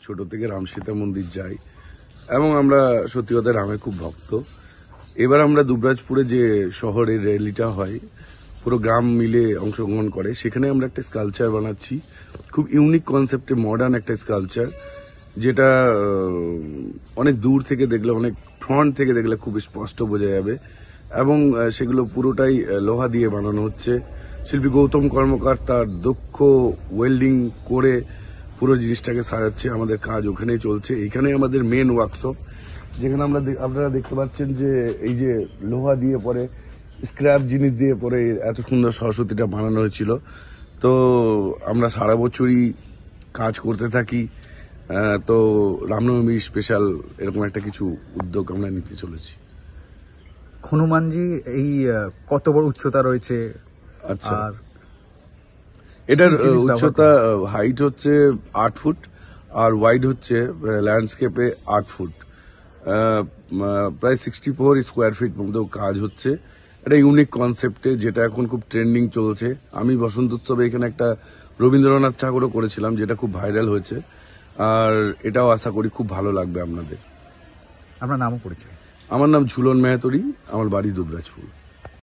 ছোট থেকে রাম সীতা মন্দির যাই এবং আমরা সত্যি কথা রামের খুব ভক্ত। এবার আমরা দুবরাজপুরে যে শহরের র্যালিটা হয়, পুরো গ্রাম মিলে অংশগ্রহণ করে, সেখানে আমরা একটা স্কাল্পচার বানাচ্ছি, খুব ইউনিক কনসেপ্টে মডার্ন একটা স্কাল্পচার, যেটা অনেক দূর থেকে দেখলে, অনেক ফ্রন্ট থেকে দেখলে খুব স্পষ্ট বোঝা যাবে এবং সেগুলো পুরোটাই লোহা দিয়ে বানানো হচ্ছে। শিল্পী গৌতম কর্মকার তার দক্ষ ওয়েল্ডিং করে পুরো জিনিসটাকে সাজাচ্ছে। আমাদের কাজ ওখানেই চলছে। এখানে আমাদের মেন ওয়ার্কশপ, যেখানে আপনারা দেখতে পাচ্ছেন যে এই যে লোহা দিয়ে পরে স্ক্র্যাপ জিনিস দিয়ে পরে এত সুন্দর সরস্বতীটা বানানো হয়েছিল। তো আমরা সারা বছরই কাজ করতে থাকি। তো রামনবমী স্পেশাল এরকম একটা কিছু উদ্যোগ আমরা নিতে চলেছি। হনুমানজি এই কত বড় উচ্চতা রয়েছে? আচ্ছা, এটার উচ্চতা হাইট হচ্ছে 8 ফুট আর ওয়াইড হচ্ছে ল্যান্ডস্কেপে 8 ফুট, প্রায় 64 স্কোয়ার ফিট মতো কাজ হচ্ছে। এটা ইউনিক কনসেপ্টে, যেটা এখন খুব ট্রেন্ডিং চলছে। আমি বসন্ত উৎসবে এখানে একটা রবীন্দ্রনাথ ঠাকুরও করেছিলাম, যেটা খুব ভাইরাল হয়েছে। আর এটাও আশা করি খুব ভালো লাগবে আপনাদের। আপনার নামও পরিচয়? আমার নাম ঝুলন মেহাতরি, আমার বাড়ি দুবরাজপুর।